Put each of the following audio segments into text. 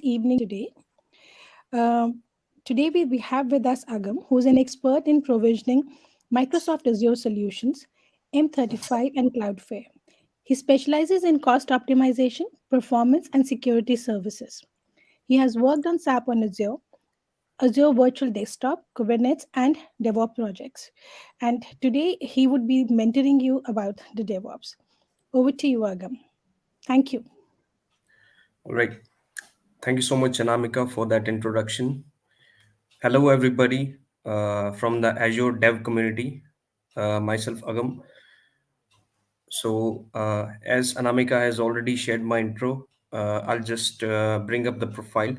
evening today. Um, Today we have with us Agam, who's an expert in provisioning Microsoft Azure solutions, M35 and Cloudflare. He specializes in cost optimization, performance, and security services. He has worked on SAP on Azure, Azure Virtual Desktop, Kubernetes, and DevOps projects. And today he would be mentoring you about the DevOps. Over to you, Agam. Thank you. All right. Thank you so much, Anamika, for that introduction. Hello, everybody from the Azure Dev community. Myself, Agam. So, as Anamika has already shared my intro, I'll just bring up the profile.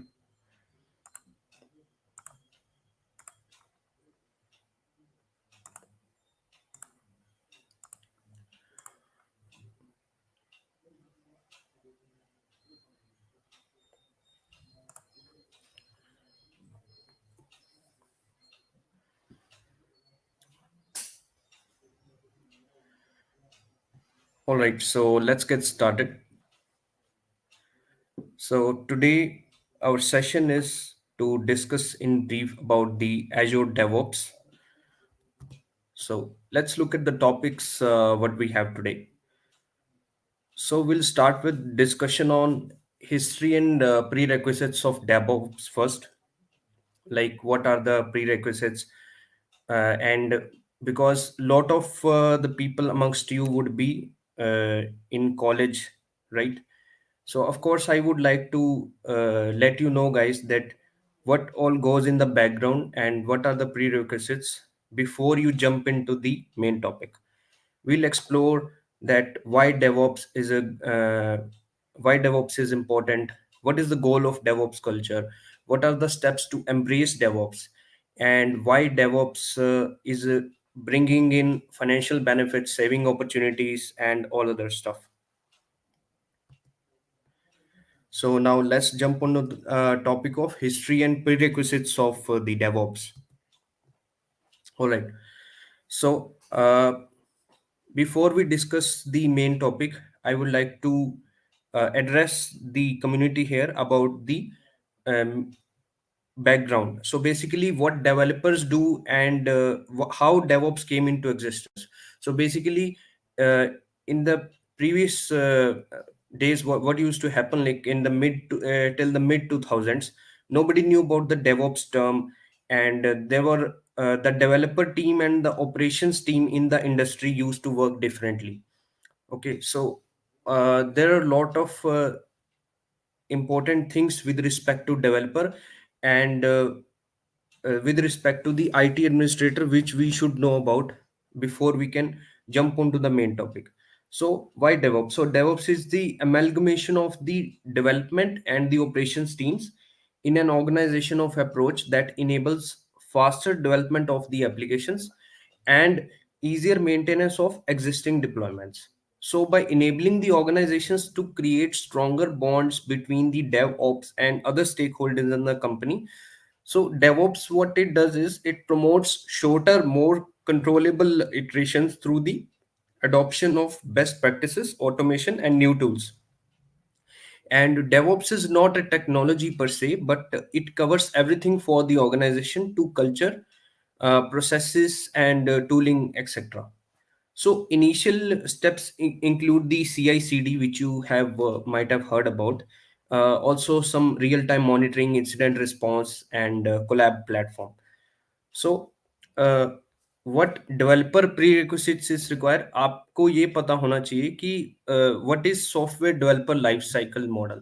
All right, so let's get started. So, today our session is to discuss in brief about the Azure DevOps. So, let's look at the topics what we have today. So we'll start with discussion on history and prerequisites of DevOps first. Like what are the prerequisites? And because lot of the people amongst you would be in college, right? So of course I would like to let you know, guys, that what all goes in the background and what are the prerequisites before you jump into the main topic. We'll explore that why DevOps is important, what is the goal of DevOps culture, what are the steps to embrace DevOps, and why DevOps is bringing in financial benefits, saving opportunities, and all other stuff. So now let's jump on the topic of history and prerequisites of the DevOps. All right. So before we discuss the main topic, I would like to address the community here about the um, background. So basically, what developers do and how DevOps came into existence. So basically, uh, in the previous days, what used to happen, like in the till the mid 2000s, nobody knew about the DevOps term, and there were the developer team and the operations team in the industry used to work differently. Okay, so there are a lot of important things with respect to developer and with respect to the IT administrator, which we should know about before we can jump onto the main topic. So why DevOps? So DevOps is the amalgamation of the development and the operations teams in an organization of approach that enables faster development of the applications and easier maintenance of existing deployments. So, by enabling the organizations to create stronger bonds between the DevOps and other stakeholders in the company, so DevOps, what it does is it promotes shorter, more controllable iterations through the adoption of best practices, automation, and new tools. And DevOps is not a technology per se, but it covers everything for the organization to culture, processes, and tooling, etc. So initial steps include the CI/CD, which you have might have heard about. Also, some real-time monitoring, incident response, and collab platform. So, uh, what developer prerequisites is required? आपको ये पता होना चाहिए कि what is software developer life cycle model.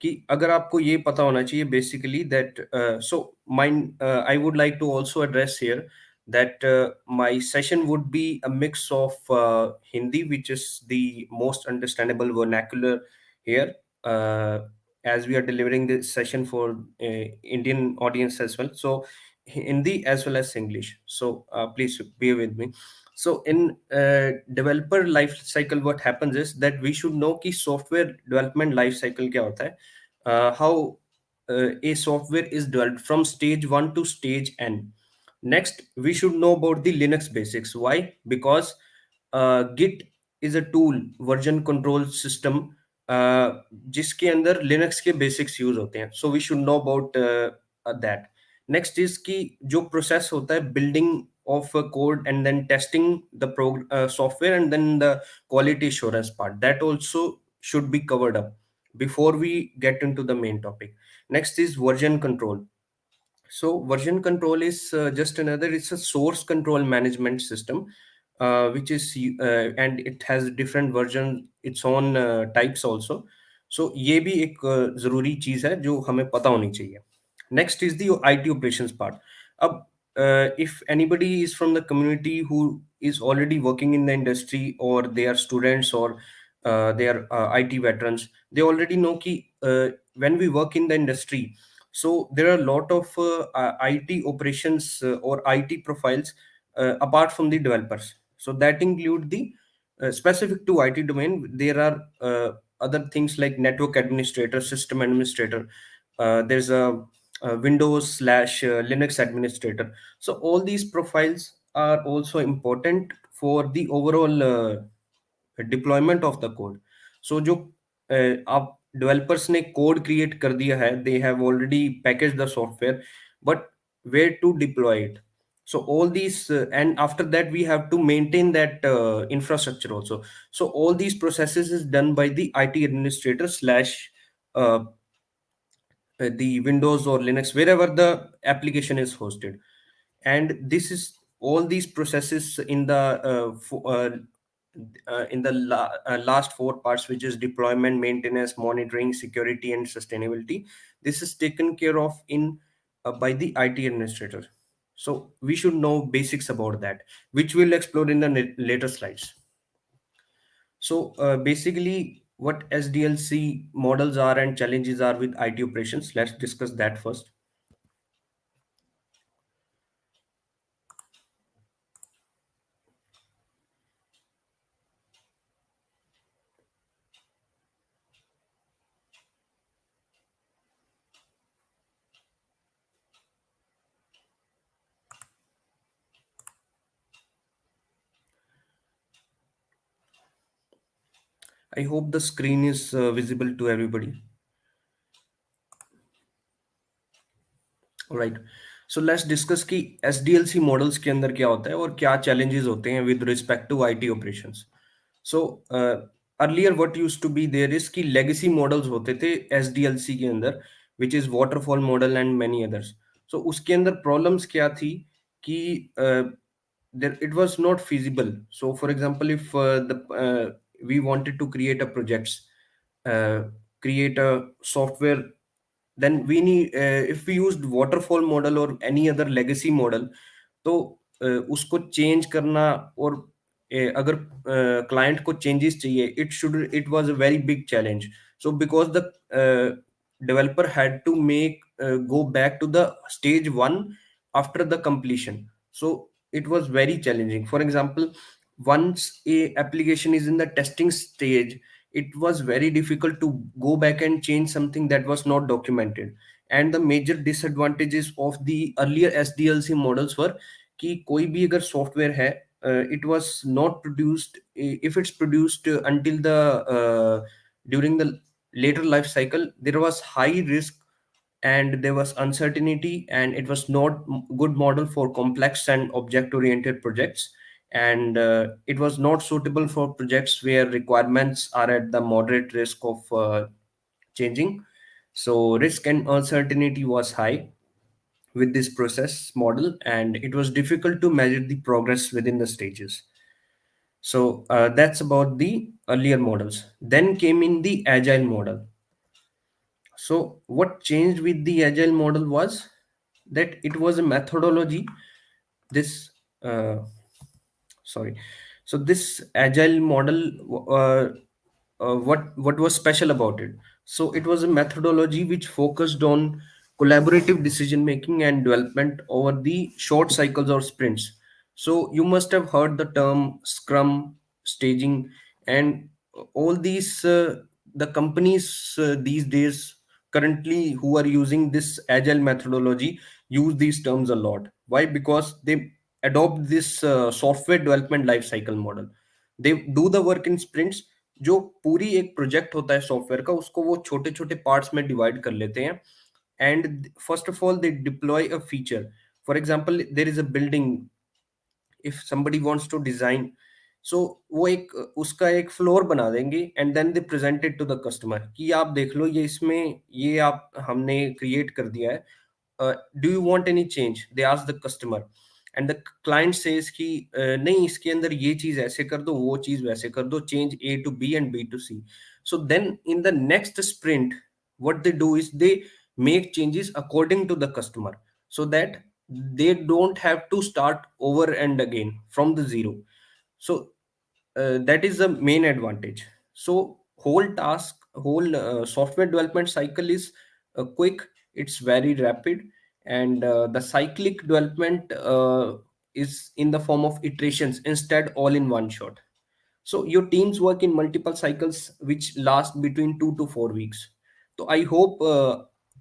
कि अगर आपको ये पता होना चाहिए basically that so mine I would like to also address here that my session would be a mix of Hindi, which is the most understandable vernacular here, uh, as we are delivering this session for Indian audience as well. So Hindi as well as English. So please bear with me. So in developer life cycle, what happens is that we should know कि software development life cycle क्या होता है, how a software is developed from stage 1 to stage n. Next, we should know about the Linux basics. Why? Because Git is a tool, version control system, जिसके अंदर Linux के basics use होते हैं, so we should know about that. Next is कि जो process होता है building of code and then testing the software and then the quality assurance part, that also should be covered up before we get into the main topic. Next is version control. So version control is just another, it's a source control management system, which is and it has different version, its own types also. So ये भी एक जरूरी चीज है जो हमें पता होनी चाहिए. Next is the IT operations part. अब if anybody is from the community who is already working in the industry, or they are students, or they are IT veterans, they already know कि when we work in the industry, so there are a lot of IT operations or IT profiles apart from the developers. So that include the specific to IT domain. There are other things like network administrator, system administrator. There's a Windows slash Linux administrator. So all these profiles are also important for the overall deployment of the code. So जो आप developers ने code create कर दिया है, they have already package the software, but where to deploy it. So all these and after that we have to maintain that infrastructure also. So all these processes is done by the IT administrator slash uh, the Windows or Linux, wherever the application is hosted. And this is all these processes in the last four parts, which is deployment, maintenance, monitoring, security, and sustainability. This is taken care of in by the IT administrator. So we should know basics about that, which we'll explore in the later slides. So basically, what SDLC models are and challenges are with IT operations. Let's discuss that first. I hope the screen is visible to everybody. Right. So let's discuss कि SDLC models के अंदर क्या होता है और क्या challenges होते हैं with respect to IT operations. So earlier what used to be there is कि लेगेसी मॉडल्स होते थे एसडीएलसी के अंदर, which is waterfall model and many others. So उसके अंदर प्रॉब्लम्स क्या थी कि it was not feasible. So for example, if we wanted to create a projects, uh, create a software, then we need if we used waterfall model or any other legacy model, तो उसको change करना, और अगर client को changes चाहिए, it was a very big challenge. So because the developer had to make go back to the stage one after the completion. So it was very challenging. For example, once a application is in the testing stage, it was very difficult to go back and change something that was not documented. And the major disadvantages of the earlier SDLC models were कि कोई भी अगर software है, it was not produced, if it's produced until the during the later life cycle, there was high risk and there was uncertainty, and it was not good model for complex and object oriented projects. And it was not suitable for projects where requirements are at the moderate risk of changing. So risk and uncertainty was high with this process model, and it was difficult to measure the progress within the stages. So that's about the earlier models. Then came in the agile model. So what changed with the agile model was that it was a methodology. This sorry. So this agile model, what was special about it? So it was a methodology which focused on collaborative decision making and development over the short cycles or sprints. So you must have heard the term Scrum, staging, and all these the companies these days currently who are using this agile methodology use these terms a lot. Why? Because they adopt this software development life cycle model. They do the work in sprints, जो पूरी एक project होता है software का, उसको वो छोटे छोटे पार्ट्स में डिवाइड कर लेते हैं, and first of all they deploy a feature. For example there is a building, if somebody wants to design, so वो एक उसका एक फ्लोर बना देंगे, and then they present it to the customer कि आप देख लो, ये इसमें ये आप हमने क्रिएट कर दिया है, do you want any change, they ask the customer, and the client says कि नहीं, इसके अंदर ये चीज ऐसे कर दो, वो चीज वैसे कर दो, change A to B and B to C. So then in the next sprint what they do is they make changes according to the customer, so that they don't have to start over and again from the zero. So that is the main advantage. So whole software development cycle is quick, it's very rapid, and the cyclic development is in the form of iterations instead, all in one shot. So your teams work in multiple cycles which last between 2 to 4 weeks. तो I hope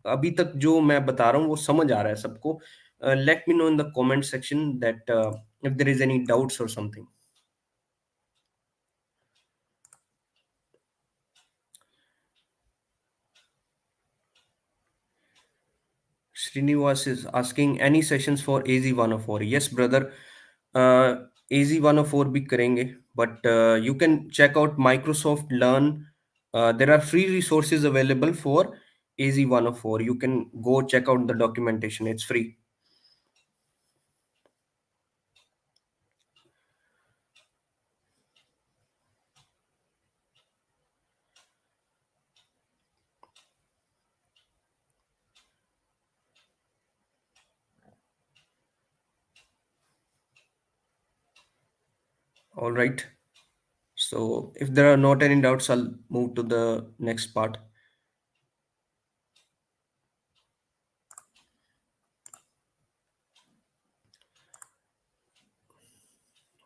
अभी तक जो मैं बता रहा हूँ वो समझ आ रहा है सबको. Let me know in the comment section that if there is any doubts or something. Srinivas is asking any sessions for AZ104. Yes, brother. AZ104 भी करेंगे, but you can check out Microsoft Learn. There are free resources available for AZ104. You can go check out the documentation. It's free. All right. So if there are not any doubts, I'll move to the next part.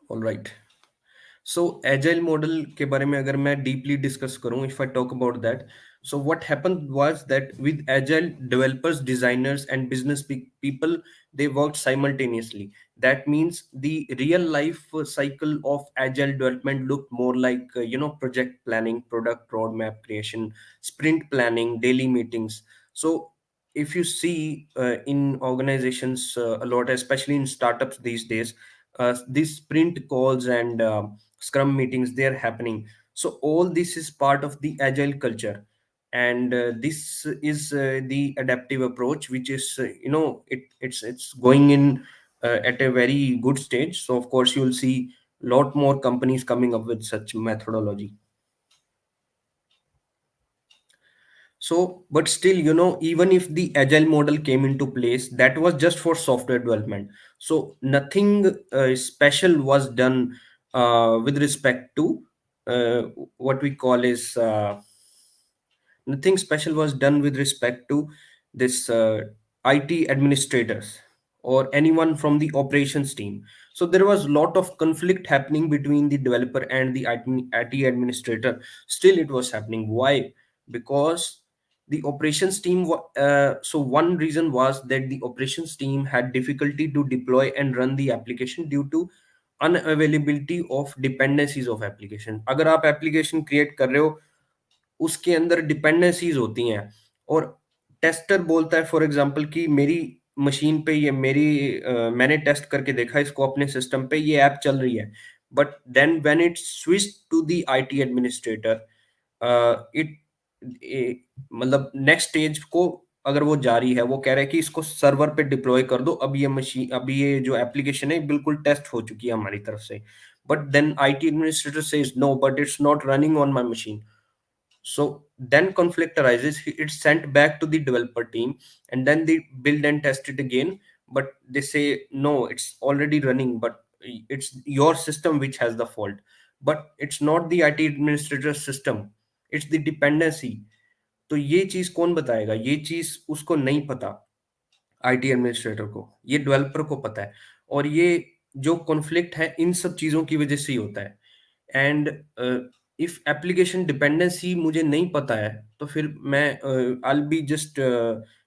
All right. So agile model के बारे में अगर मैं deeply discuss करूं, if I talk about that, so what happened was that with agile developers, designers and business people, they worked simultaneously. That means the real life cycle of agile development looked more like project planning, product roadmap creation, sprint planning, daily meetings. So if you see in organizations a lot, especially in startups these days, these sprint calls and scrum meetings, they are happening. So all this is part of the agile culture, and this is the adaptive approach, which is it's going in at a very good stage. So of course you'll see lot more companies coming up with such methodology. So, but still, even if the agile model came into place, that was just for software development. So, nothing special was done with respect to uh, what we call is nothing special was done with respect to this IT administrators or anyone from the operations team. So there was a lot of conflict happening between the developer and the IT administrator. Still, it was happening. Why? Because the operations team. So one reason was that the operations team had difficulty to deploy and run the application due to unavailability of dependencies of application. अगर आप application create कर रहे हो, उसके अंदर dependencies होती हैं, और टेस्टर बोलता है फॉर एग्जांपल कि मेरी मशीन पे ये मैंने टेस्ट करके देखा इसको अपने सिस्टम पे, ये ऐप चल रही है, but then when it switch to the IT administrator, it मतलब नेक्स्ट स्टेज को अगर वो जारी है, वो कह रहा है कि इसको सर्वर पे डिप्लॉय कर दो, अब ये मशीन, अभी ये जो एप्लीकेशन है बिल्कुल टेस्ट हो चुकी है हमारी तरफ से, but then IT administrator says no, but it's not running on my machine. So then conflict arises. It's sent back to the developer team, and then they build and test it again. But they say, no, it's already running, but it's your system which has the fault. But it's not the IT administrator's system, it's the dependency. तो ये चीज कौन बताएगा? ये चीज उसको नहीं पता, आईटी एडमिनिस्ट्रेटर को, ये डेवलपर को पता है. और ये जो कॉन्फ्लिक्ट है इन सब चीजों की वजह से ही होता है. एंड इफ एप्लीकेशन डिपेंडेंसी मुझे नहीं पता है, तो फिर मैं I be just,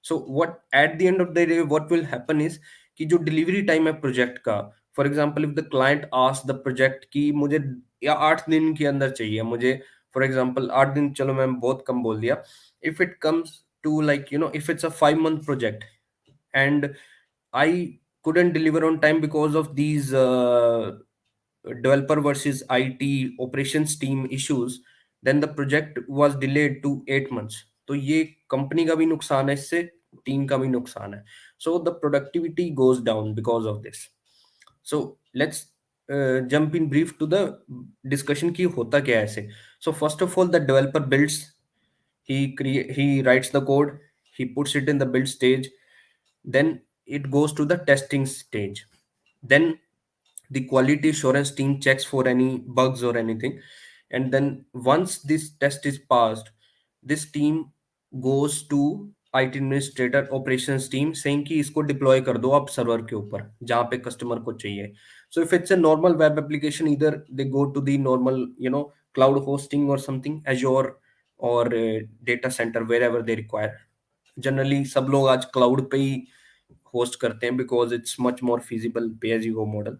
so what at the end of the day what will happen is कि जो डिलीवरी टाइम है प्रोजेक्ट का, for example if the client ask the project कि मुझे या 8 दिन के अंदर चाहिए, मुझे फॉर एग्जाम्पल 8 दिन चलो मैम बहुत कम बोल दिया. If it comes to, like, if it's a 5 month project and I couldn't deliver on time because of these developer versus IT operations team issues, then the project was delayed to 8 months. तो ये company का भी नुकसान है इससे, team का भी नुकसान है. So the productivity goes down because of this. So let's jump in brief to the discussion कि होता क्या है ऐसे. So first of all, the developer builds, he writes the code, he puts it in the build stage, then it goes to the testing stage, then the quality assurance team checks for any bugs or anything, and then once this test is passed, this team goes to IT administrator operations team saying कि इसको deploy कर दो आप server के ऊपर जहाँ पे customer को चाहिए. So if it's a normal web application, either they go to the normal, cloud hosting or something, Azure or data center, wherever they require. Generally सब लोग आज क्लाउड पे ही होस्ट करते हैं because it's much more feasible पे as you go model.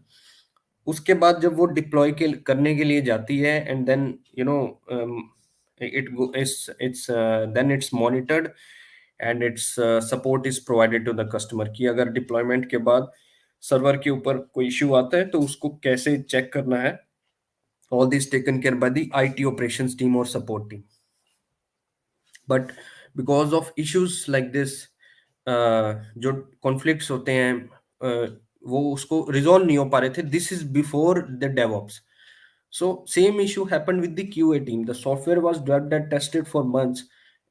उसके बाद जब वो डिप्लॉय के करने के लिए जाती है, and then it's then it's monitored and its support is provided to the customer कि अगर डिप्लॉयमेंट के बाद सर्वर के ऊपर कोई इश्यू आता है तो उसको कैसे चेक करना है. All this taken care by the IT operations team or support team. But because of issues like this, जो कॉन्फ्लिक्ट्स होते हैं, वो उसको रिजॉल्व नहीं हो पा रहे थे. This is before the DevOps. So same issue happened with the QA team. The software was developed and tested for months,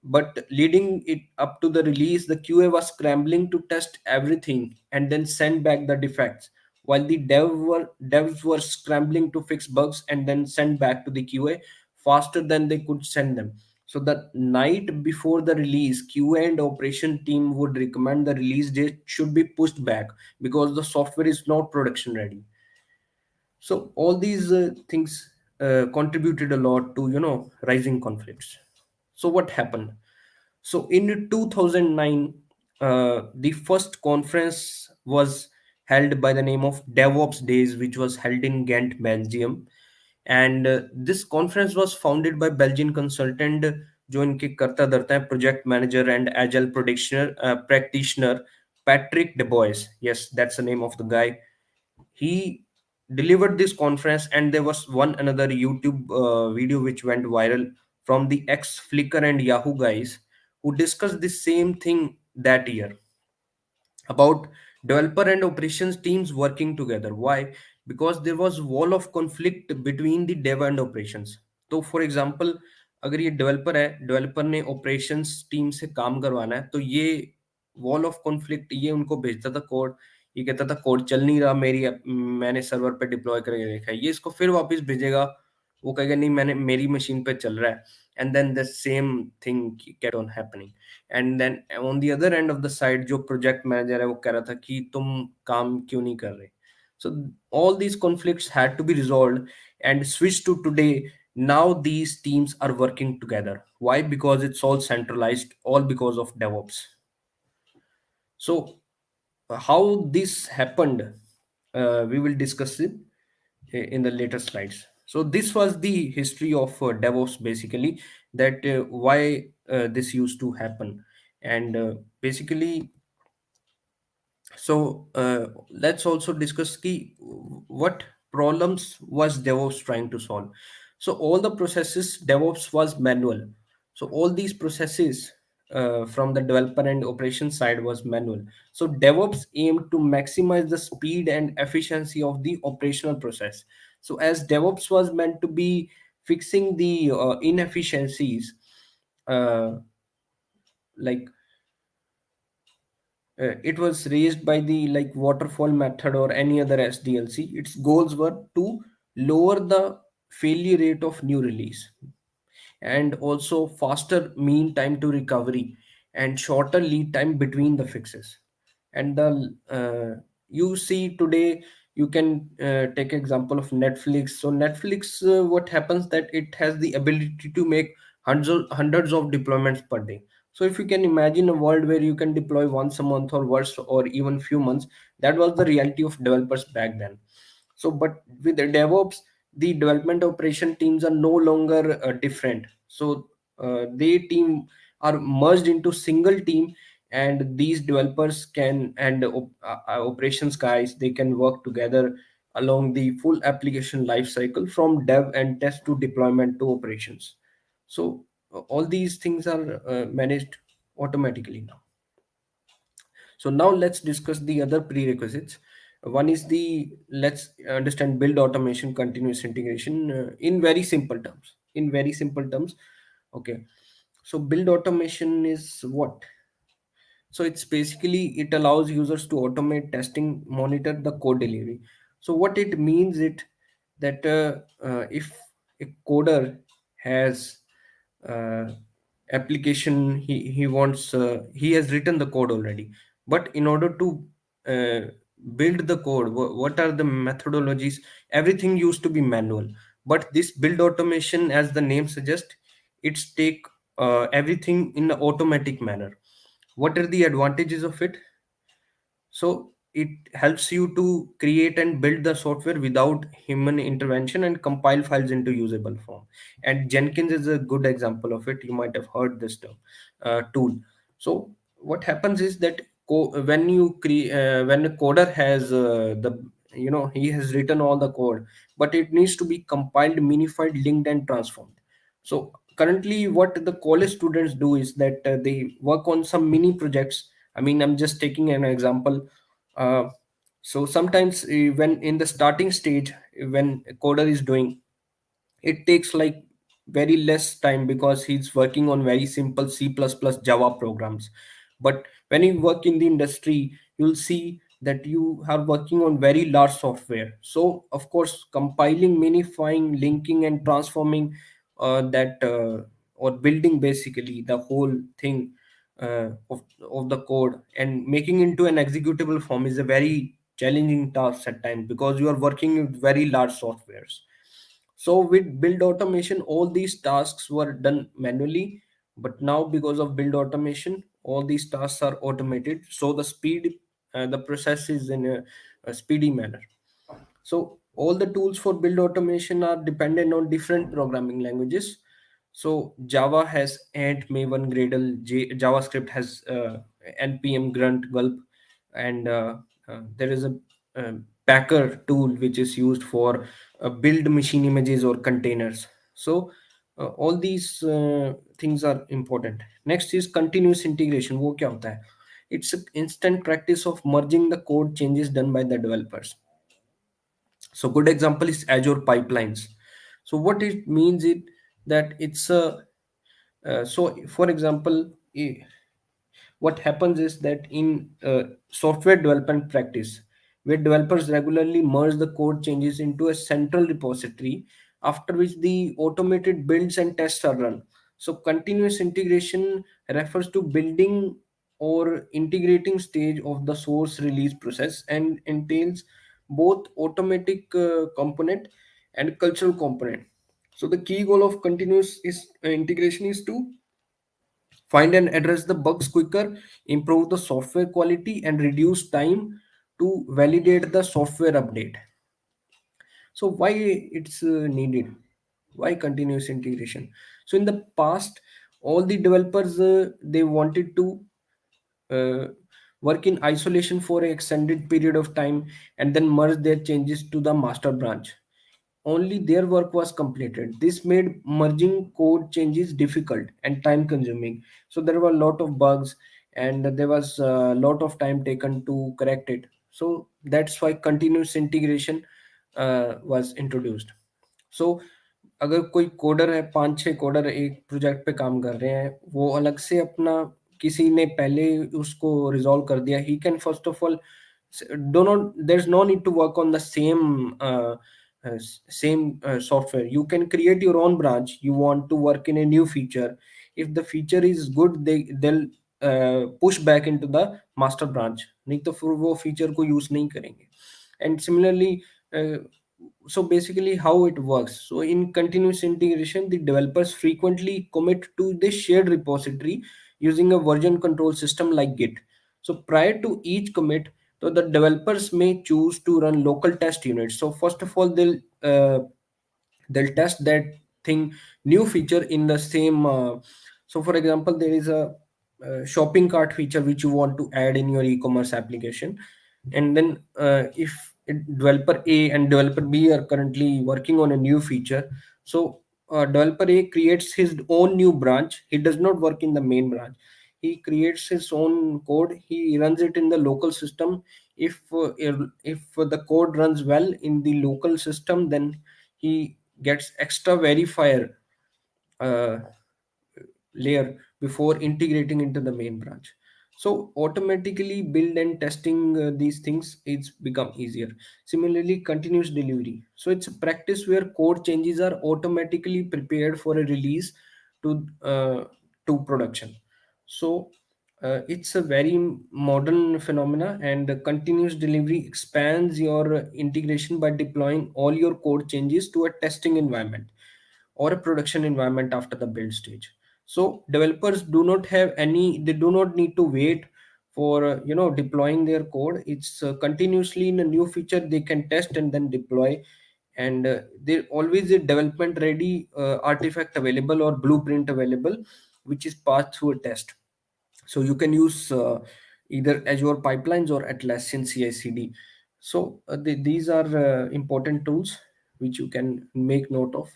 but leading it up to the release, the QA was scrambling to test everything and then send back the defects, while the devs were scrambling to fix bugs and then send back to the QA faster than they could send them. So the night before the release, QA and operation team would recommend the release date should be pushed back because the software is not production ready. So all these things contributed a lot to rising conflicts. So what happened? So in 2009, the first conference was held by the name of DevOps Days, which was held in Ghent, Belgium. And this conference was founded by Belgian consultant जो इनके करता धरता है project manager and agile practitioner Patrick Debois. Yes, that's the name of the guy. He delivered this conference, and there was one another YouTube video which went viral from the ex Flickr and Yahoo guys who discussed the same thing that year about developer and operations teams working together. Why? Because there was wall of conflict between the dev and operations. तो for example, अगर ये developer है, developer ने operations team से काम करवाना है, तो ये वॉल ऑफ कॉन्फ्लिक्ट, ये उनको भेजता था कोड, ये कहता था कोड चल नहीं रहा मेरी मैंने सर्वर पे डिप्लॉय करके देखा है, ये इसको फिर वापस भेजेगा, वो कहेगा नहीं मैंने मेरी मशीन पे चल रहा है. And then the same thing kept on happening. And then on the other end of the side जो प्रोजेक्ट मैनेजर है वो कह रहा था कि तुम काम क्यों नहीं कर रहे. So all these conflicts had to be resolved and switch to today. Now these teams are working together. Why? Because it's all centralized, all because of DevOps. So how this happened, we will discuss it in the later slides. So this was the history of DevOps, basically, that why this used to happen. And basically, so let's also discuss key what problems was DevOps trying to solve. So all the processes DevOps was manual. So all these processes from the developer and operation side was manual. So DevOps aimed to maximize the speed and efficiency of the operational process. So as DevOps was meant to be fixing the inefficiencies, uh, like it was raised by the like waterfall method or any other SDLC. Its goals were to lower the failure rate of new release, and also faster mean time to recovery and shorter lead time between the fixes. And the you see today, you can take example of Netflix. So Netflix, what happens that it has the ability to make hundreds of deployments per day. So if you can imagine a world where you can deploy once a month or once or even few months, that was the reality of developers back then. So but with the DevOps, the development operation teams are no longer different. So they team are merged into single team, and these developers can and operations guys, they can work together along the full application life cycle from dev and test to deployment to operations. So all these things are managed automatically now. So now let's discuss the other prerequisites. One is the, let's understand build automation continuous integration in very simple terms. In very simple terms, okay. So build automation is what? So it's basically, it allows users to automate testing, monitor the code delivery. So what it means it that if a coder has uh, application, he wants he has written the code already, but in order to uh, build the code, what are the methodologies? Everything used to be manual, but this build automation, as the name suggests, it's take everything in an automatic manner. What are the advantages of it? So it helps you to create and build the software without human intervention and compile files into usable form. And Jenkins is a good example of it. You might have heard this term, tool. So what happens is that when you create when a coder has the, he has written all the code, but it needs to be compiled, minified, linked, and transformed. So currently what the college students do is that they work on some mini projects. I mean, I'm just taking an example. uh, so sometimes when in the starting stage, when a coder is doing, it takes like very less time because he's working on very simple C++ Java programs. But when you work in the industry, you'll see that you are working on very large software. So of course, compiling, minifying, linking, and transforming that or building basically the whole thing of the code and making into an executable form is a very challenging task at times, because you are working with very large softwares. So with build automation, all these tasks were done manually, but now because of build automation, all these tasks are automated. So the speed, the process is in a speedy manner. So all the tools for build automation are dependent on different programming languages. So Java has Ant, Maven, Gradle. JavaScript has npm, Grunt, Gulp, and there is a Packer tool which is used for build machine images or containers. So all these things are important. Next is continuous integration. वो क्या होता है? It's an instant practice of merging the code changes done by the developers. So good example is Azure pipelines. So what it means it that it's a so for example, what happens is that in software development practice, where developers regularly merge the code changes into a central repository, after which the automated builds and tests are run. So continuous integration refers to building or integrating stage of the source release process and entails both automatic component and cultural component. So the key goal of continuous is integration is to find and address the bugs quicker, improve the software quality, and reduce time to validate the software update. So why it's needed? Why continuous integration? So in the past, all the developers they wanted to uh, work in isolation for an extended period of time and then merge their changes to the master branch. Only their work was completed. This made merging code changes difficult and time consuming. So there were a lot of bugs and there was a lot of time taken to correct it. So that's why continuous integration was introduced. So अगर कोई coder है, 5-6 coder एक project पे काम कर रहे हैं, वो अलग से अपना किसी ने पहले उसको रिजॉल्व कर दिया, he can first of all do not there's no need to work on the same software. You can create your own branch. You want to work in a new feature, if the feature is good, they'll push back into the master branch, नहीं तो फिर वो feature को use नहीं करेंगे. And similarly, uh, so basically how it works, so in continuous integration, the developers frequently commit to the shared repository using a version control system like Git. So prior to each commit, so the developers may choose to run local test units. So first of all, they'll they'll test that thing, new feature in the same so for example, there is a shopping cart feature which you want to add in your e-commerce application, and then if developer A and developer B are currently working on a new feature, so developer A creates his own new branch. He does not work in the main branch. He creates his own code, he runs it in the local system. If the code runs well in the local system, then he gets extra verifier uh, layer before integrating into the main branch. So automatically build and testing these things, it's become easier. Similarly, continuous delivery, so it's a practice where code changes are automatically prepared for a release to production. So it's a very modern phenomena, and the continuous delivery expands your integration by deploying all your code changes to a testing environment or a production environment after the build stage. So developers do not need to wait for deploying their code. It's continuously in a new feature they can test and then deploy, and there always a development ready artifact available or blueprint available which is passed through a test. So you can use either Azure pipelines or Atlassian CI/CD. So these are important tools which you can make note of.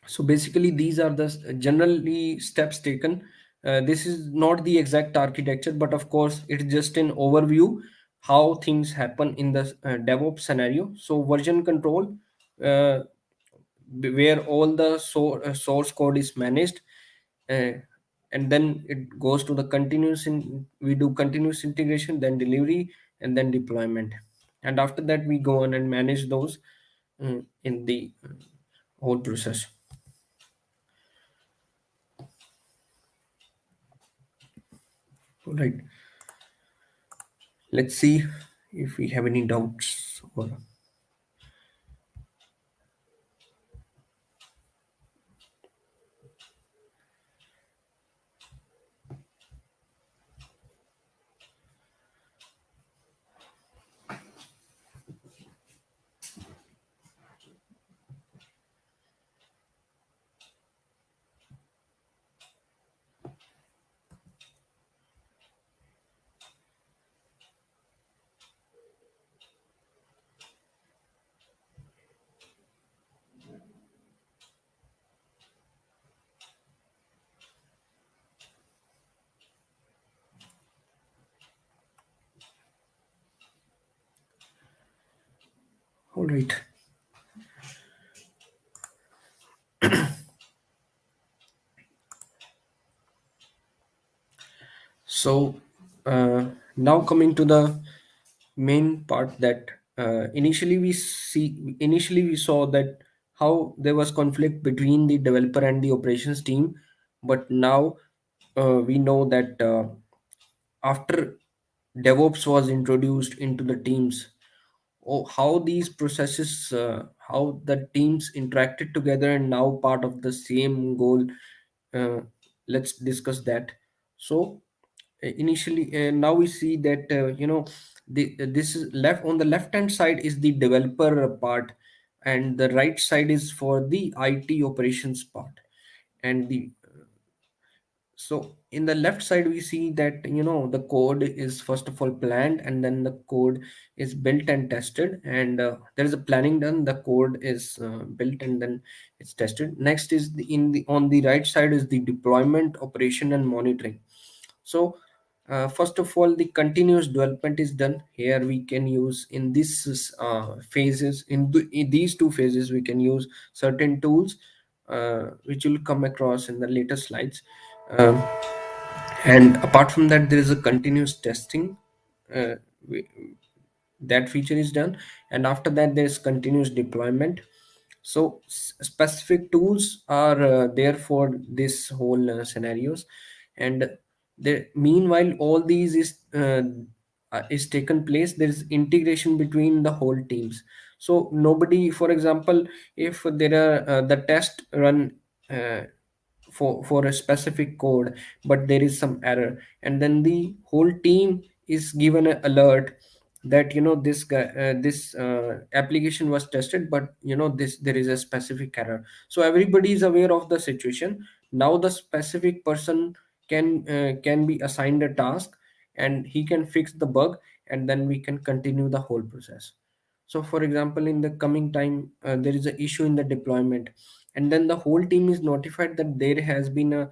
So basically these are the generally steps taken. This is not the exact architecture, but of course it's just an overview how things happen in the DevOps scenario. So version control, uh, where all the source code is managed, uh, and then it goes to the we do continuous integration, then delivery, and then deployment, and after that we go on and manage those in the whole process. All right, let's see if we have any doubts or all right. So now coming to the main part, that initially we saw that how there was conflict between the developer and the operations team, but now we know that after DevOps was introduced into the teams, how these processes, how the teams interacted together and now part of the same goal. uh, let's discuss that. So initially now we see that this is left on the left hand side is the developer part, and the right side is for the IT operations part. And the so in the left side we see that the code is first of all planned, and then the code is built and tested, and there is a planning done, the code is built and then it's tested. Next is on the right side is the deployment, operation and monitoring. So first of all, the continuous development is done. Here we can use in this phases, in these two phases we can use certain tools which will come across in the later slides. um, and apart from that, there is a continuous testing. uh, we, that feature is done, and after that there is continuous deployment. So specific tools are there for this whole scenarios. And there, meanwhile all these is taken place, there is integration between the whole teams. So nobody, for example, if there are the test run uh, for a specific code, but there is some error, and then the whole team is given an alert that this application was tested, but this there is a specific error. So everybody is aware of the situation. Now the specific person can be assigned a task, and he can fix the bug, and then we can continue the whole process. So for example, in the coming time, there is an issue in the deployment, and then the whole team is notified that there has been a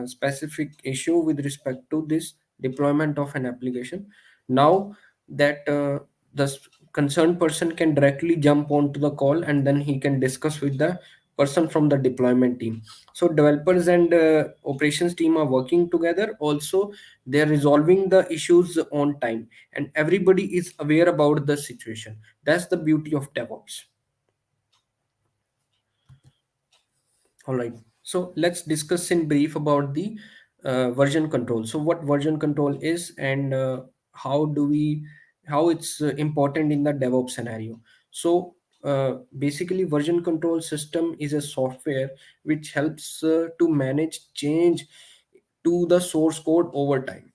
specific issue with respect to this deployment of an application. Now that the concerned person can directly jump onto the call, and then he can discuss with the person from the deployment team. So developers and operations team are working together. Also, they are resolving the issues on time, and everybody is aware about the situation. That's the beauty of DevOps. All right. So let's discuss in brief about the version control. So what version control is, and how do we how it's important in the DevOps scenario. So basically, version control system is a software which helps to manage change to the source code over time.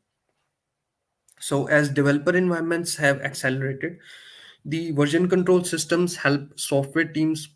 So as developer environments have accelerated, the version control systems help software teams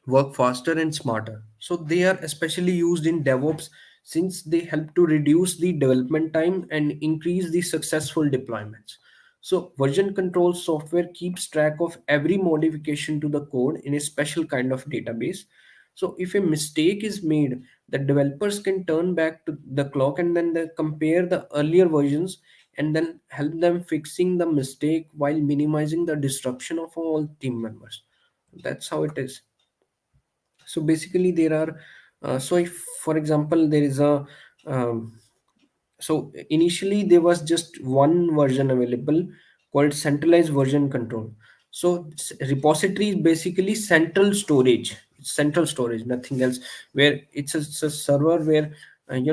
work faster and smarter. So they are especially used in DevOps since they help to reduce the development time and increase the successful deployments. So version control software keeps track of every modification to the code in a special kind of database. So if a mistake is made, the developers can turn back to the clock, and then they compare the earlier versions, and then help them fixing the mistake while minimizing the disruption of all team members. That's how it is. So basically there are so if for example there is a um, so initially there was just one version available called centralized version control. So repository is basically central storage. It's central storage, nothing else. Where it's a server where in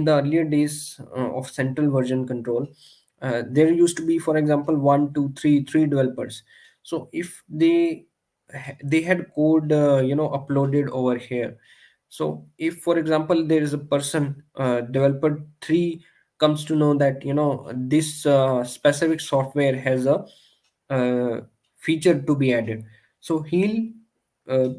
the earlier days of central version control, there used to be, for example, one two three developers. So if they had code uploaded over here. So if for example there is a person, developer 3, comes to know that this specific software has a feature to be added, so he'll uh,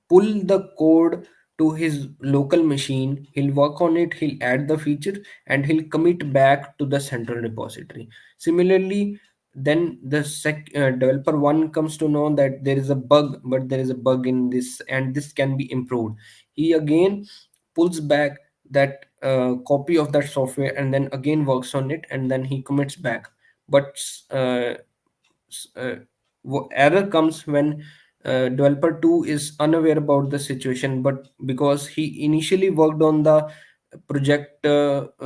pull the code to his local machine, he'll work on it, he'll add the feature, and he'll commit back to the central repository. Similarly, then the developer 1 comes to know that there is a bug, but there is a bug in this and this can be improved. He again pulls back that copy of that software, and then again works on it, and then he commits back. But s- uh, error comes when developer 2 is unaware about the situation, but because he initially worked on the project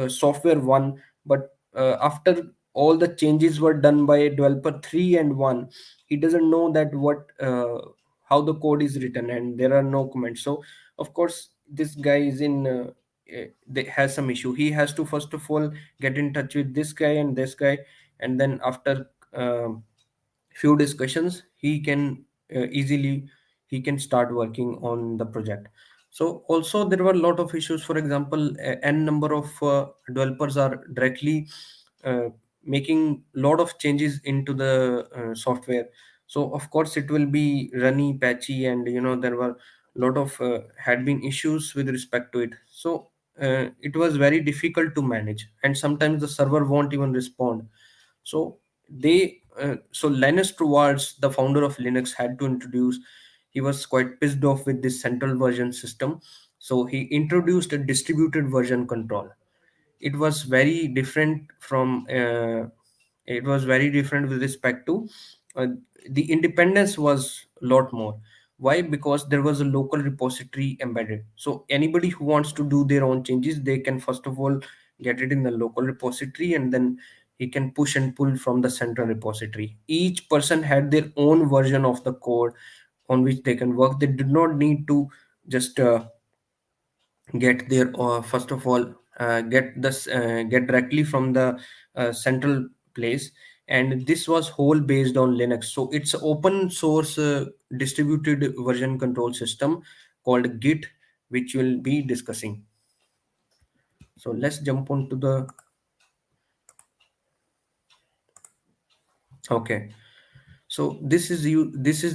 software 1, but after all the changes were done by developer 3 and 1, he doesn't know that what how the code is written, and there are no comments. So of course this guy is in they has some issue. He has to first of all get in touch with this guy and this guy, and then after few discussions he can easily he can start working on the project. So also there were a lot of issues. For example, n number of developers are directly uh, making lot of changes into the software. So of course it will be runny, patchy, and there were a lot of had been issues with respect to it. So it was very difficult to manage, and sometimes the server won't even respond. So Linus Torvalds, the founder of Linux, had to introduce. He was quite pissed off with this central version system, so he introduced a distributed version control. It was very different from. It was very different with respect to uh, the independence was a lot more. Why? Because there was a local repository embedded. So anybody who wants to do their own changes, they can first of all get it in the local repository, and then he can push and pull from the central repository. Each person had their own version of the code on which they can work. They did not need to just get there, or first of all get directly from the central place. And this was whole based on Linux, so it's open source distributed version control system called Git, which we'll be discussing. So let's jump on to the Okay. So this is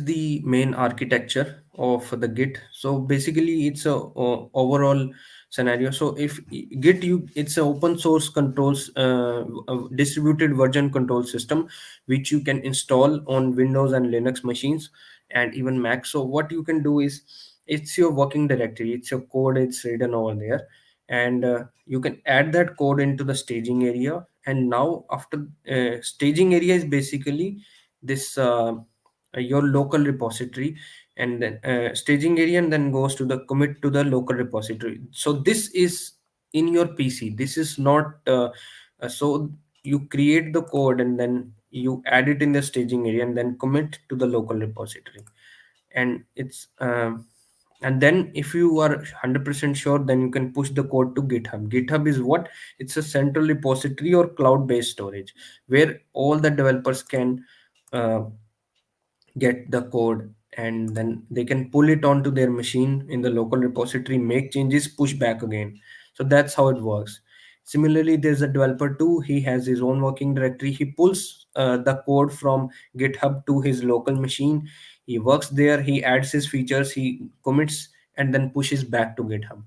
the main architecture of the Git. So basically it's a overall scenario. So if Git, it's a open source controls, distributed version control system which you can install on Windows and Linux machines and even Mac. So what you can do is, it's your working directory, it's your code, it's written over there, and you can add that code into the staging area. And now after staging area is basically this your local repository, and then staging area, and then goes to the commit to the local repository. So this is in your PC, this is not so you create the code and then you add it in the staging area and then commit to the local repository. And it's and then if you are 100% sure, then you can push the code to GitHub. GitHub is what? It's a central repository or cloud based storage where all the developers can uh, get the code, and then they can pull it onto their machine in the local repository, make changes, push back again. So that's how it works. Similarly, there's a developer too. He has his own working directory. He pulls the code from GitHub to his local machine. He works there, he adds his features, he commits, and then pushes back to GitHub.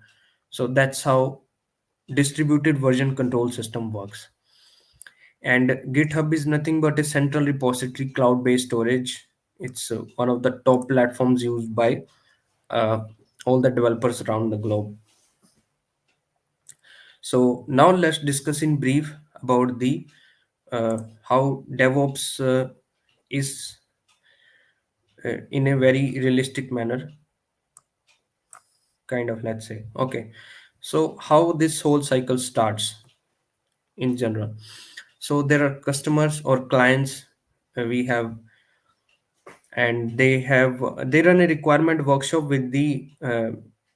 So that's how distributed version control system works. And GitHub is nothing but a central repository, cloud based storage. It's one of the top platforms used by uh, all the developers around the globe. So now let's discuss in brief about the how DevOps is in a very realistic manner, kind of, let's say. Okay, so how this whole cycle starts in general. So there are customers or clients we have, and they run a requirement workshop with the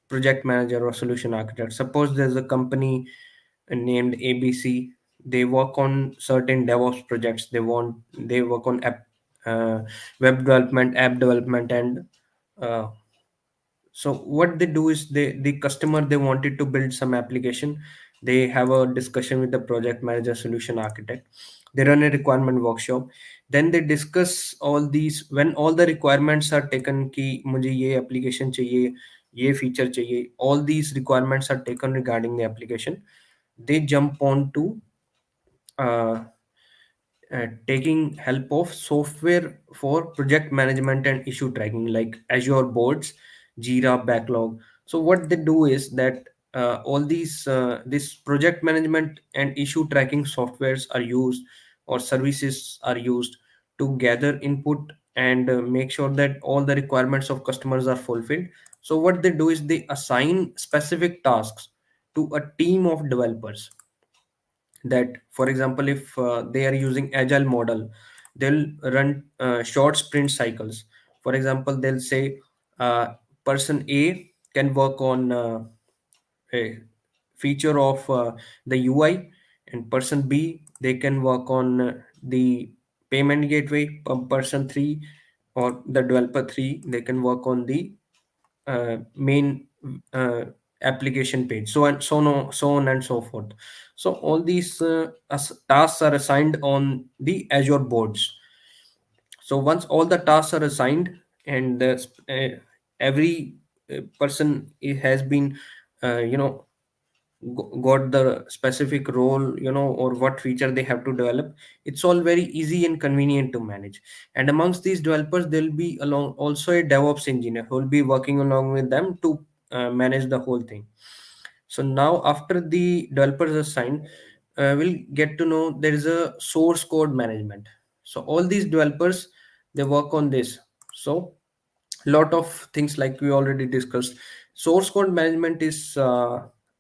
project manager or solution architect. Suppose there's a company named ABC. They work on certain DevOps projects. They work on uh, web development, app development, and uh, so what they do is, the customer, they wanted to build some application. They have a discussion with the project manager, solution architect. They run a requirement workshop. Then they discuss all these. When all the requirements are taken कि मुझे ये application चाहिए, ये feature चाहिए, all these requirements are taken regarding the application, they jump on to uh, taking help of software for project management and issue tracking like Azure Boards, Jira, Backlog. So what they do is that all these this project management and issue tracking softwares are used, or services are used, to gather input and make sure that all the requirements of customers are fulfilled. So what they do is they assign specific tasks to a team of developers. That, for example, if they are using agile model, they'll run short sprint cycles. For example, they'll say uh, person A can work on a feature of the UI, and person B, they can work on the payment gateway. Person 3, or the developer 3, they can work on the main uh, application page, so on and so forth. So all these tasks are assigned on the Azure boards. So once all the tasks are assigned, and every person has been you know got the specific role, or what feature they have to develop, it's all very easy and convenient to manage. And amongst these developers, there'll be along also a DevOps engineer who will be working along with them to manage the whole thing. So now after the developers are signed, we'll get to know there is a source code management. So all these developers, they work on this. So lot of things like we already discussed. Source code management is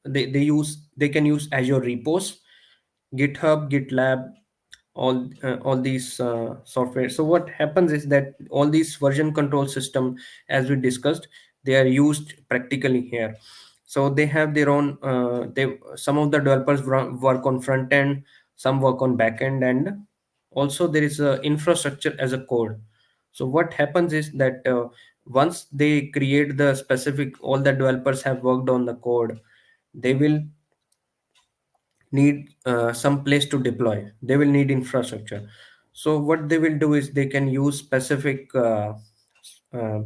they can use Azure repos, GitHub, GitLab, all these software. So what happens is that all these version control system, as we discussed, they are used practically here. So they have their own they some of the developers work on front end, some work on back end, and also there is a infrastructure as a code. So what happens is that once they create the specific, all the developers have worked on the code, they will need some place to deploy, they will need infrastructure. So what they will do is they can use specific uh, uh,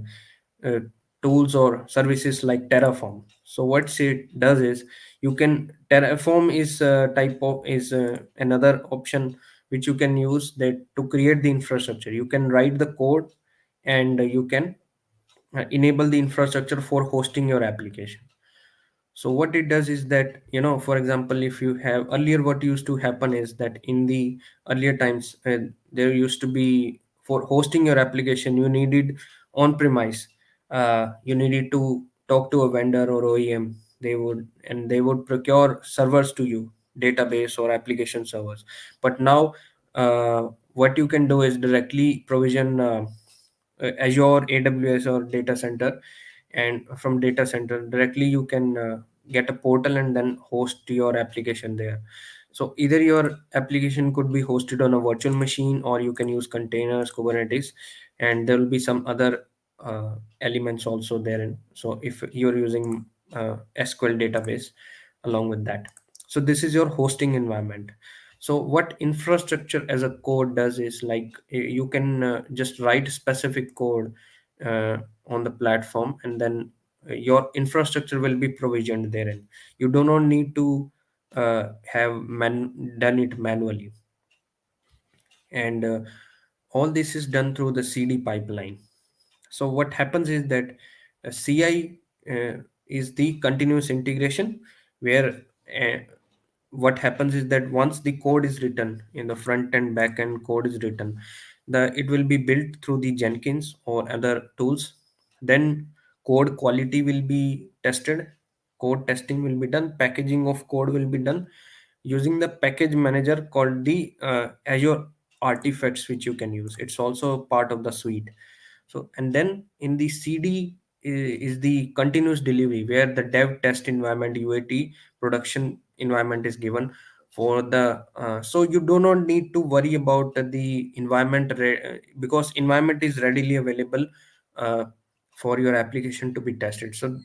tools or services like Terraform. So what it does is, you can Terraform is a type of is another option which you can use that to create the infrastructure. You can write the code, and you can enable the infrastructure for hosting your application. So what it does is that, for example, if you have earlier, what used to happen is that in the earlier times, there used to be, for hosting your application, you needed on premise, you needed to talk to a vendor or OEM. They would procure servers to you, database or application servers. But now, what you can do is directly provision Azure, AWS, or data center, and from data center directly you can get a portal and then host your application there. So either your application could be hosted on a virtual machine, or you can use containers, Kubernetes, and there will be some other elements also therein. So if you're using SQL database along with that, so this is your hosting environment. So what infrastructure as a code does is, like, you can just write specific code uh, on the platform, and then your infrastructure will be provisioned therein. You do not need to done it manually. And all this is done through the CD pipeline. So what happens is that CI is the continuous integration, where what happens is that once the code is written in the front and back end code is written, it will be built through the Jenkins or other tools. Then code quality will be tested, code testing will be done, packaging of code will be done using the package manager called the Azure Artifacts, which you can use. It's also part of the suite. So, and then in the CD is the continuous delivery, where the dev test environment, UAT, production environment is given for the. So you do not need to worry about the environment, because environment is readily available uh, for your application to be tested. So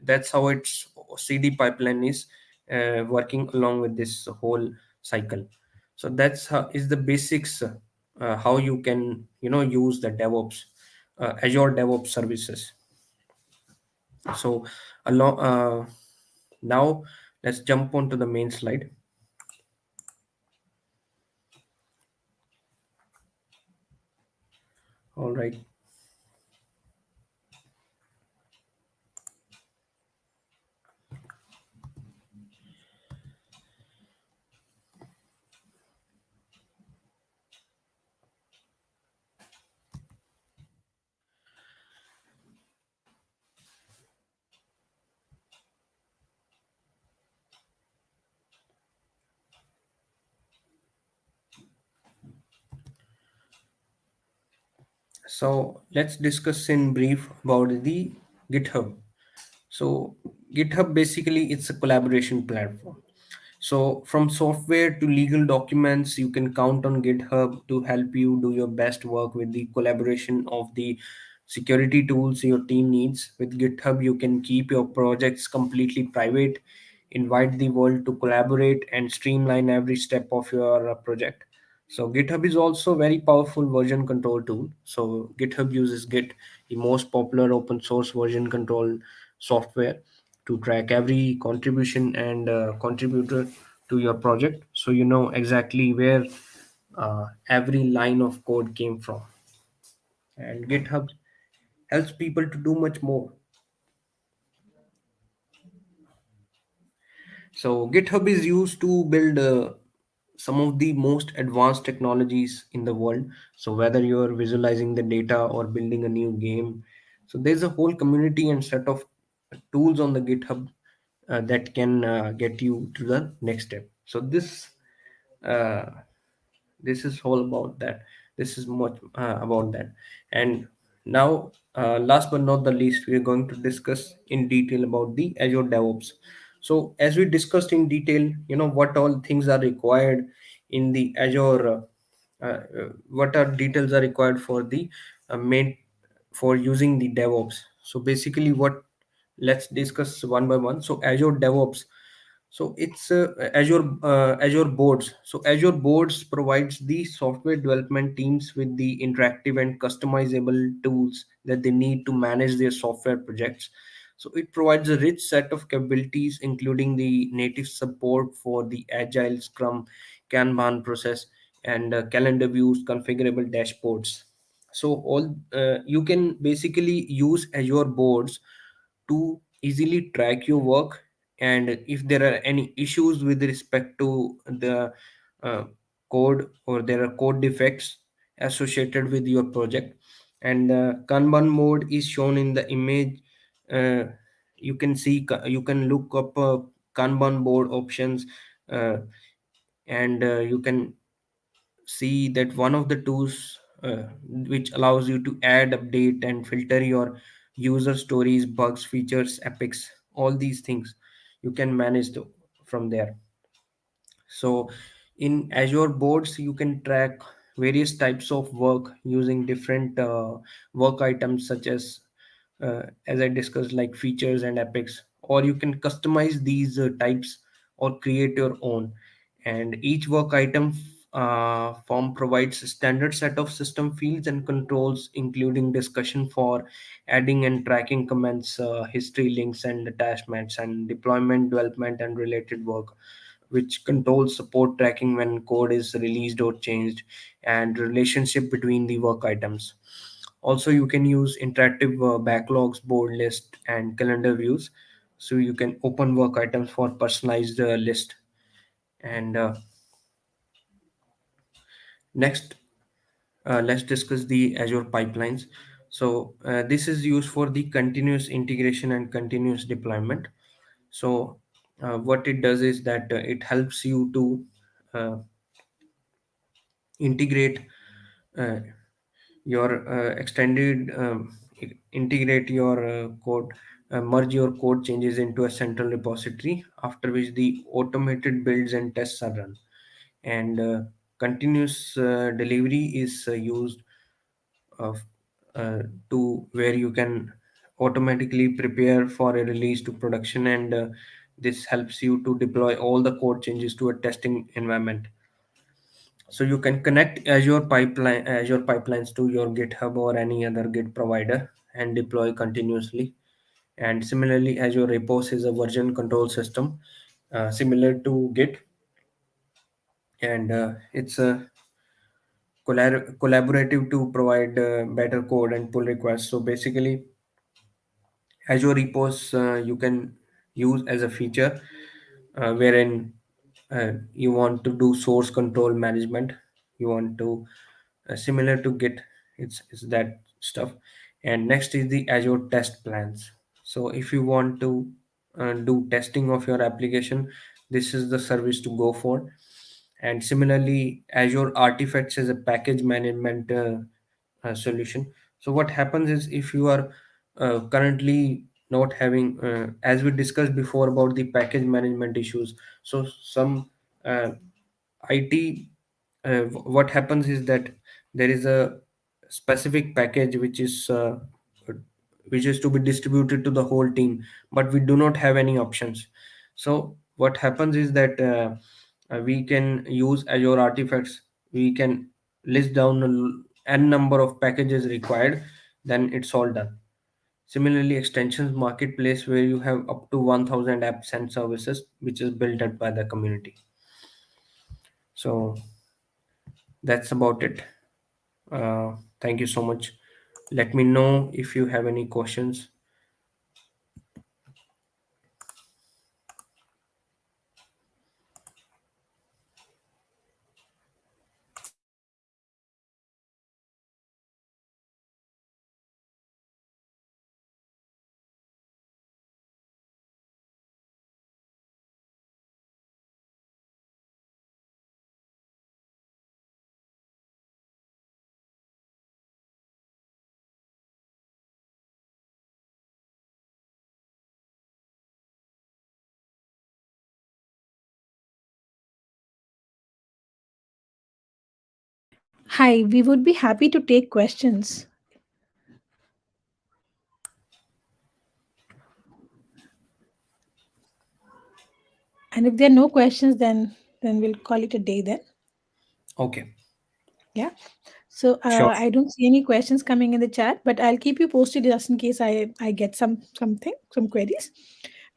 that's how its CD pipeline is working along with this whole cycle. So that's how is the basics, how you can use the DevOps, Azure DevOps services. So along now, let's jump on to the main slide. All right. So let's discuss in brief about the GitHub. So GitHub basically it's a collaboration platform. So from software to legal documents, you can count on GitHub to help you do your best work with the collaboration of the security tools your team needs. With GitHub, you can keep your projects completely private, invite the world to collaborate, and streamline every step of your project. So GitHub is also a very powerful version control tool. So GitHub uses Git, the most popular open source version control software, to track every contribution and contributor to your project, so you know exactly where every line of code came from. And GitHub helps people to do much more. So GitHub is used to build some of the most advanced technologies in the world. So whether you're visualizing the data or building a new game, so there's a whole community and set of tools on the GitHub that can get you to the next step. So uh, this is all about that. This is much about that. And now, last but not the least, we are going to discuss in detail about the Azure DevOps. So as we discussed in detail, what all things are required in the Azure, what are details are required for the main for using the DevOps. So basically what, let's discuss one by one. So Azure DevOps, So it's Azure boards. So Azure boards provides the software development teams with the interactive and customizable tools that they need to manage their software projects. So it provides a rich set of capabilities, including the native support for the Agile, Scrum, Kanban process, and calendar views, configurable dashboards. So all you can basically use Azure boards to easily track your work, and if there are any issues with respect to the uh, code, or there are code defects associated with your project, and Kanban mode is shown in the image. uh, you can see, you can look up Kanban board options, uh, and you can see that one of the tools which allows you to add, update, and filter your user stories, bugs, features, epics, all these things you can manage from there. So in Azure boards, you can track various types of work using different work items, such as I discussed, like features and epics, or you can customize these types or create your own. And each work item form provides a standard set of system fields and controls, including discussion for adding and tracking comments, history, links, and attachments, and deployment, development, and related work, which controls support tracking when code is released or changed, and relationship between the work items. Also, you can use interactive backlogs, board list, and calendar views. So you can open work items for personalized list. And next, let's discuss the Azure pipelines. So this is used for the continuous integration and continuous deployment. So what it does is that it helps you to uh, integrate uh, your extended integrate your code, merge your code changes into a central repository, after which the automated builds and tests are run. And continuous delivery is used of to where you can automatically prepare for a release to production, and this helps you to deploy all the code changes to a testing environment. So you can connect Azure pipelines to your GitHub or any other Git provider and deploy continuously. And similarly, Azure Repos is a version control system similar to Git, and it's a collaborative to provide better code and pull requests. So basically, Azure Repos you can use as a feature wherein you want to do source control management. You want to similar to Git, it's that stuff. And next is the Azure Test Plans. So if you want to do testing of your application, this is the service to go for. And similarly, Azure Artifacts is a package management solution. So what happens is, if you are currently not having, as we discussed before about the package management issues, so some uh, IT, what happens is that there is a specific package which is to be distributed to the whole team, but we do not have any options. So what happens is that we can use Azure Artifacts. We can list down n number of packages required, then it's all done. Similarly, extensions marketplace, where you have up to 1000 apps and services which is built up by the community. So that's about it. Thank you so much. Let me know if you have any questions. Hi, we would be happy to take questions. And if there are no questions, then we'll call it a day then. Okay, Yeah. So sure, I don't see any questions coming in the chat, but I'll keep you posted just in case I get some queries.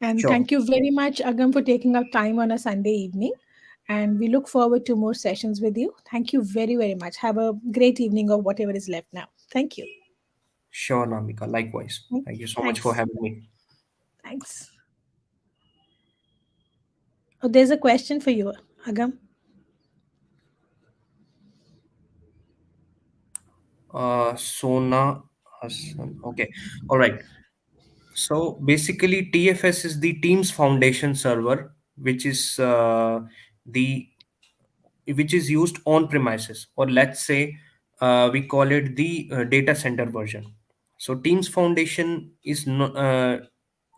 And sure, thank you very much, Agam, for taking up time on a Sunday evening. And we look forward to more sessions with you. Thank you very, very much. Have a great evening or whatever is left now. Thank you. sure, Namika. Likewise. Thank you so much for Thanks. having me. Thanks. Oh, there's a question for you, Agam. Sona Hassan. Okay, all right. So basically, TFS is the Teams Foundation server, the which is used on premises, or let's say we call it the data center version. So Teams Foundation is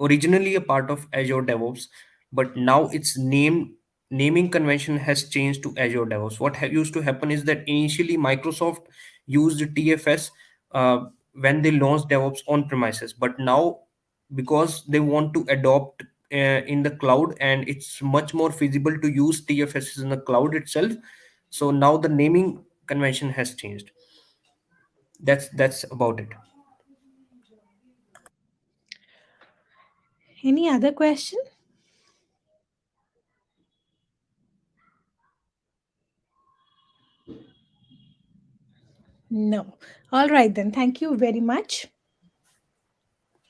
originally a part of Azure DevOps, but now its naming convention has changed to Azure DevOps. What used to happen is that initially Microsoft used TFS when they launched DevOps on premises, but now because they want to adopt in the cloud, and it's much more feasible to use TFS in the cloud itself, so now the naming convention has changed. That's about it. Any other question? No. All right then. Thank you very much.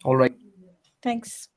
All right. Thanks.